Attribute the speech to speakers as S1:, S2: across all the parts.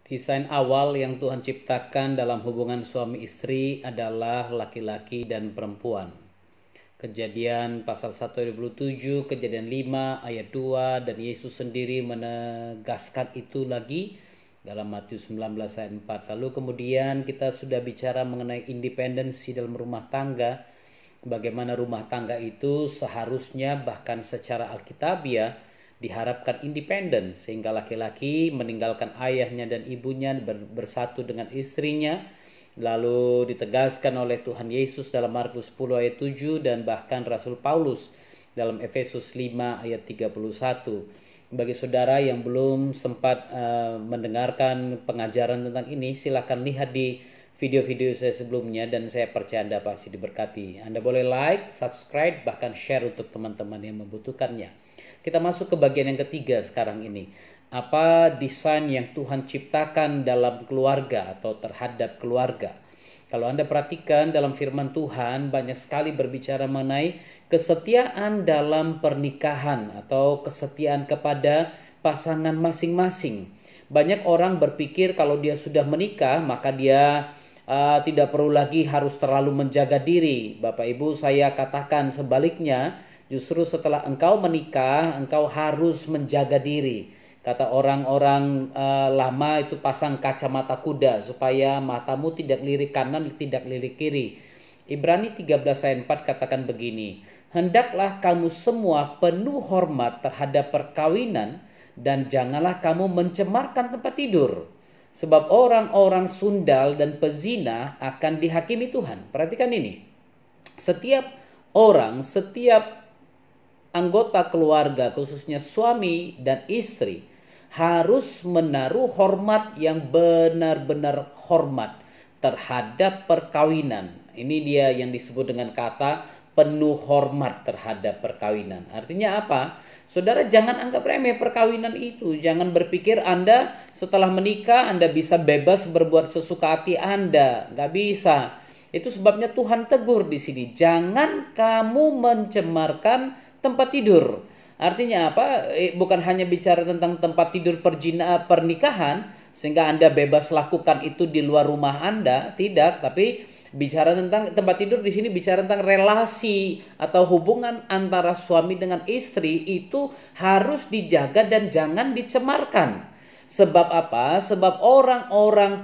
S1: Desain awal yang Tuhan ciptakan dalam hubungan suami istri adalah laki-laki dan perempuan. Kejadian pasal 1 ayat 27, Kejadian 5 ayat 2, dan Yesus sendiri menegaskan itu lagi dalam Matius 19 ayat 4. Lalu kemudian kita sudah bicara mengenai independensi dalam rumah tangga. Bagaimana rumah tangga itu seharusnya bahkan secara alkitabiah diharapkan independen, sehingga laki-laki meninggalkan ayahnya dan ibunya bersatu dengan istrinya. Lalu ditegaskan oleh Tuhan Yesus dalam Markus 10 ayat 7 dan bahkan Rasul Paulus dalam Efesus 5 ayat 31. Bagi saudara yang belum sempat mendengarkan pengajaran tentang ini, silakan lihat di video-video saya sebelumnya dan saya percaya Anda pasti diberkati. Anda boleh like, subscribe, bahkan share untuk teman-teman yang membutuhkannya. Kita masuk ke bagian yang ketiga sekarang ini. Apa desain yang Tuhan ciptakan dalam keluarga atau terhadap keluarga? Kalau Anda perhatikan dalam firman Tuhan banyak sekali berbicara mengenai kesetiaan dalam pernikahan atau kesetiaan kepada pasangan masing-masing. Banyak orang berpikir kalau dia sudah menikah maka dia tidak perlu lagi harus terlalu menjaga diri. Bapak Ibu, saya katakan sebaliknya, justru setelah engkau menikah, engkau harus menjaga diri. Kata orang-orang lama itu pasang kacamata kuda supaya matamu tidak lirik kanan, tidak lirik kiri. Ibrani 13 ayat 4 katakan begini, hendaklah kamu semua penuh hormat terhadap perkawinan dan janganlah kamu mencemarkan tempat tidur. Sebab orang-orang sundal dan pezina akan dihakimi Tuhan. Perhatikan ini. Setiap anggota keluarga, khususnya suami dan istri, harus menaruh hormat yang benar-benar hormat terhadap perkawinan. Ini dia yang disebut dengan kata penuh hormat terhadap perkawinan. Artinya apa? Saudara, jangan anggap remeh perkawinan itu. Jangan berpikir Anda setelah menikah Anda bisa bebas berbuat sesuka hati Anda. Nggak bisa. Itu sebabnya Tuhan tegur di sini. Jangan kamu mencemarkan tempat tidur. Artinya apa? Bukan hanya bicara tentang tempat tidur pernikahan sehingga Anda bebas lakukan itu di luar rumah Anda, tidak, tapi bicara tentang tempat tidur di sini bicara tentang relasi atau hubungan antara suami dengan istri itu harus dijaga dan jangan dicemarkan. Sebab apa? Sebab orang-orang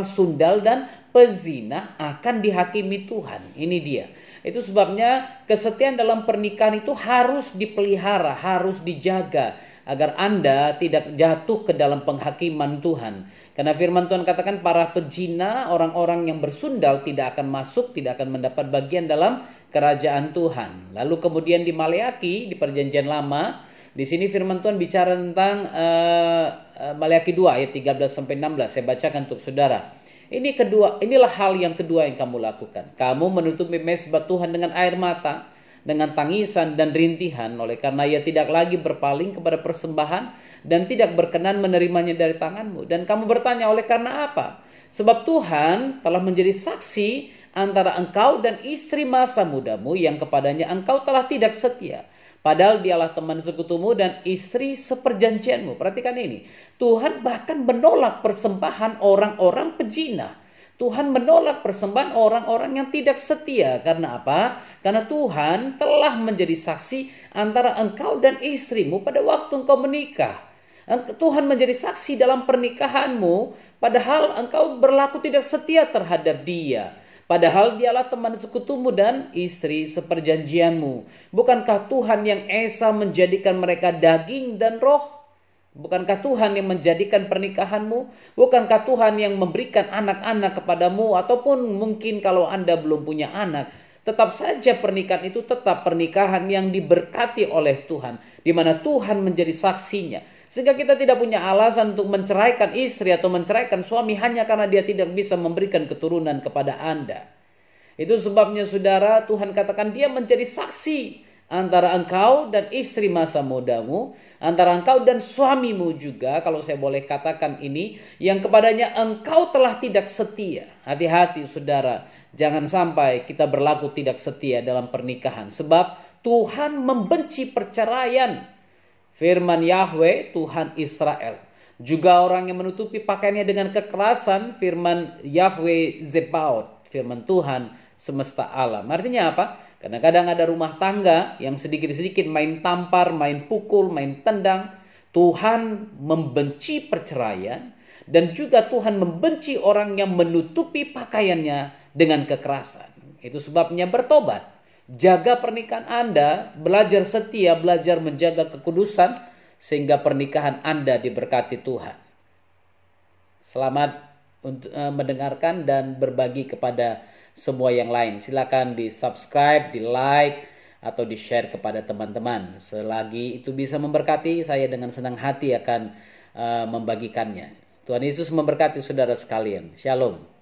S1: sundal dan pezina akan dihakimi Tuhan. Ini dia. Itu sebabnya kesetiaan dalam pernikahan itu harus dipelihara, harus dijaga agar Anda tidak jatuh ke dalam penghakiman Tuhan. Karena firman Tuhan katakan para pezina, orang-orang yang bersundal tidak akan masuk, tidak akan mendapat bagian dalam kerajaan Tuhan. Lalu kemudian di Maleaki, di Perjanjian Lama, di sini firman Tuhan bicara tentang Maleaki 2 ayat 13 sampai 16. Saya bacakan untuk saudara. Inilah hal yang kedua yang kamu lakukan. Kamu menutupi mezbah Tuhan dengan air mata, dengan tangisan dan rintihan, oleh karena ia tidak lagi berpaling kepada persembahan dan tidak berkenan menerimanya dari tanganmu. Dan kamu bertanya, oleh karena apa? Sebab Tuhan telah menjadi saksi antara engkau dan istri masa mudamu yang kepadanya engkau telah tidak setia. Padahal dialah teman sekutumu dan istri seperjanjianmu. Perhatikan ini. Tuhan bahkan menolak persembahan orang-orang pezina. Tuhan menolak persembahan orang-orang yang tidak setia. Karena apa? Karena Tuhan telah menjadi saksi antara engkau dan istrimu pada waktu engkau menikah. Tuhan menjadi saksi dalam pernikahanmu padahal engkau berlaku tidak setia terhadap dia. Padahal dialah teman sekutumu dan istri seperjanjianmu. Bukankah Tuhan yang esa menjadikan mereka daging dan roh? Bukankah Tuhan yang menjadikan pernikahanmu? Bukankah Tuhan yang memberikan anak-anak kepadamu? Ataupun mungkin kalau Anda belum punya anak, tetap saja pernikahan itu tetap pernikahan yang diberkati oleh Tuhan, di mana Tuhan menjadi saksinya. Sehingga kita tidak punya alasan untuk menceraikan istri atau menceraikan suami hanya karena dia tidak bisa memberikan keturunan kepada Anda. Itu sebabnya saudara, Tuhan katakan dia menjadi saksi antara engkau dan istri masa mudamu, antara engkau dan suamimu juga, kalau saya boleh katakan ini, yang kepadanya engkau telah tidak setia. Hati-hati saudara, jangan sampai kita berlaku tidak setia dalam pernikahan. Sebab Tuhan membenci perceraian. Firman Yahweh, Tuhan Israel. Juga orang yang menutupi pakaiannya dengan kekerasan, firman Yahweh Zebaot, firman Tuhan semesta alam. Artinya apa? Kadang-kadang ada rumah tangga yang sedikit-sedikit main tampar, main pukul, main tendang. Tuhan membenci perceraian dan juga Tuhan membenci orang yang menutupi pakaiannya dengan kekerasan. Itu sebabnya bertobat. Jaga pernikahan Anda, belajar setia, belajar menjaga kekudusan, sehingga pernikahan Anda diberkati Tuhan. Selamat untuk mendengarkan dan berbagi kepada semua yang lain. Silakan di subscribe, di like, atau di share kepada teman-teman. Selagi itu bisa memberkati, saya dengan senang hati akan membagikannya. Tuhan Yesus memberkati saudara sekalian. Shalom.